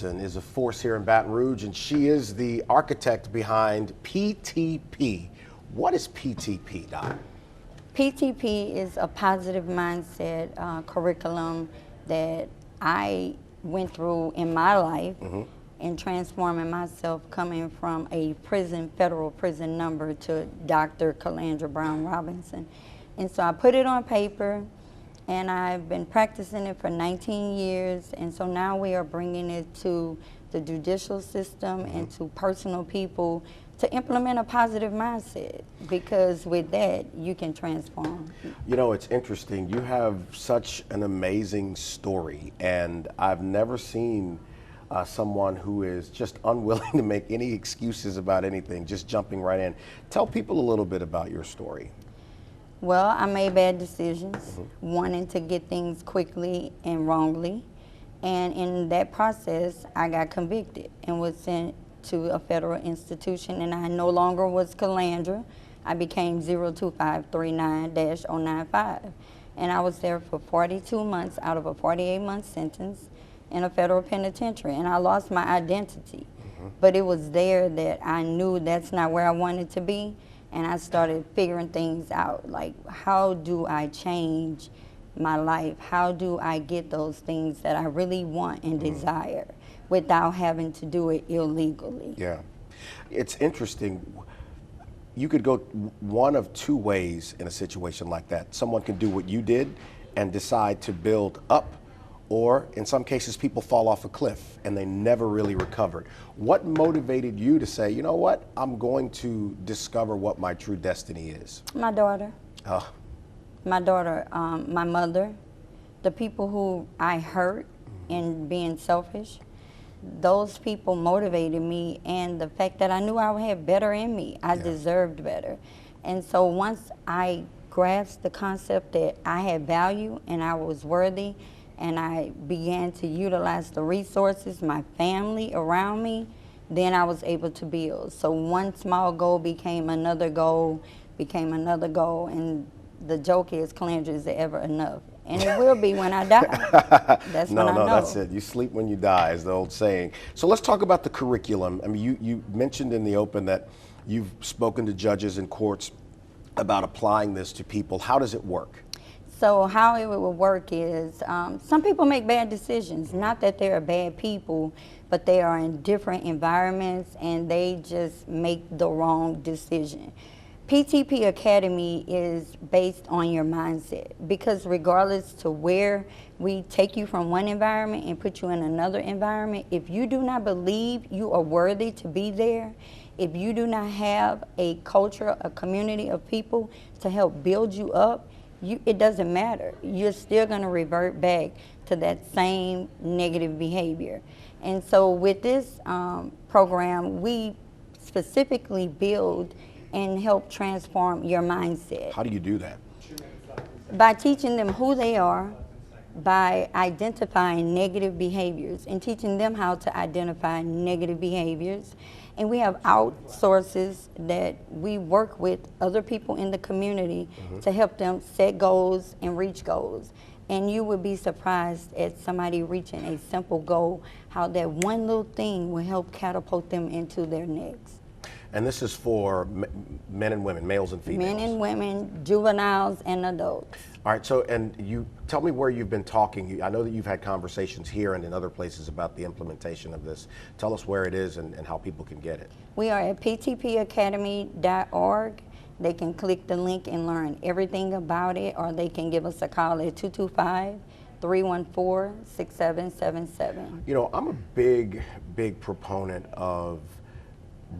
Robinson is a force here in Baton Rouge, and she is the architect behind PTP. What is PTP, Doc? PTP is a positive mindset curriculum that I went through in my life in transforming myself, coming from a federal prison number to Dr. Calandra Brown Robinson. And so I put it on paper, and I've been practicing it for 19 years, and so now we are bringing it to the judicial system and to personal people to implement a positive mindset, because with that, you can transform. You know, it's interesting. You have such an amazing story, and I've never seen someone who is just unwilling to make any excuses about anything, just jumping right in. Tell people a little bit about your story. Well, I made bad decisions, wanting to get things quickly and wrongly. And in that process, I got convicted and was sent to a federal institution, and I no longer was Calandra. I became 02539-095. And I was there for 42 months out of a 48-month sentence in a federal penitentiary, and I lost my identity. But it was there that I knew that's not where I wanted to be. And I started figuring things out, like, how do I change my life? How do I get those things that I really want and desire without having to do it illegally? Yeah. It's interesting. You could go one of two ways in a situation like that. Someone can do what you did and decide to build up, or in some cases people fall off a cliff and they never really recovered. What motivated you to say, you know what, I'm going to discover what my true destiny is? My daughter. My daughter, my mother, the people who I hurt in being selfish, those people motivated me, and the fact that I knew I would have better in me. I deserved better. And so once I grasped the concept that I had value and I was worthy, and I began to utilize the resources, my family around me, then I was able to build. So one small goal became another goal, and the joke is, Calandra, is it ever enough? And it will be when I die. That's when I know. No, that's it. You sleep when you die, is the old saying. So let's talk about the curriculum. I mean, you mentioned in the open that you've spoken to judges and courts about applying this to people. How does it work? So how it will work is, some people make bad decisions. Not that they're bad people, but they are in different environments and they just make the wrong decision. PTP Academy is based on your mindset, because regardless to where we take you from one environment and put you in another environment, if you do not believe you are worthy to be there, if you do not have a culture, a community of people to help build you up, it doesn't matter. You're still going to revert back to that same negative behavior. And so with this program, we specifically build and help transform your mindset. How do you do that? By teaching them who they are, by identifying negative behaviors and teaching them how to identify negative behaviors. And we have outsources that we work with other people in the community to help them set goals and reach goals. And you would be surprised at somebody reaching a simple goal, how that one little thing will help catapult them into their next. And this is for men and women, males and females? Men and women, juveniles and adults. All right, so, and you tell me where you've been talking. I know that you've had conversations here and in other places about the implementation of this. Tell us where it is and how people can get it. We are at ptpacademy.org. They can click the link and learn everything about it, or they can give us a call at 225-314-6777. You know, I'm a big proponent of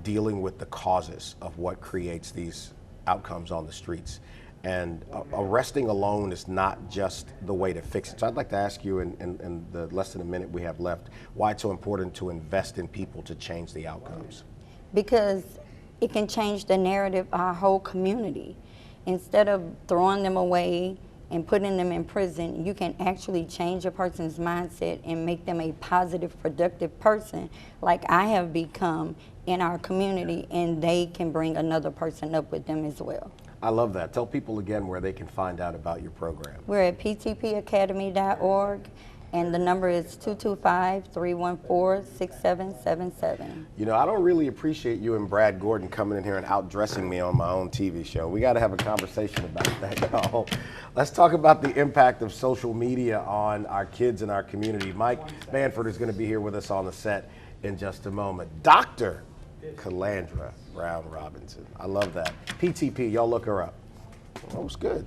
dealing with the causes of what creates these outcomes on the streets. And arresting alone is not just the way to fix it. So I'd like to ask you, in the less than a minute we have left, why it's so important to invest in people to change the outcomes. Because it can change the narrative of our whole community. Instead of throwing them away and putting them in prison, you can actually change a person's mindset and make them a positive, productive person, like I have become in our community, and they can bring another person up with them as well. I love that. Tell people again where they can find out about your program. We're at ptpacademy.org, And the number is 225-314-6777. You know, I don't really appreciate you and Brad Gordon coming in here and outdressing me on my own TV show. We got to have a conversation about that, y'all. Let's talk about the impact of social media on our kids and our community. Mike Manford is going to be here with us on the set in just a moment. Dr. Calandra Brown Robinson. I love that. PTP, y'all look her up. That was good.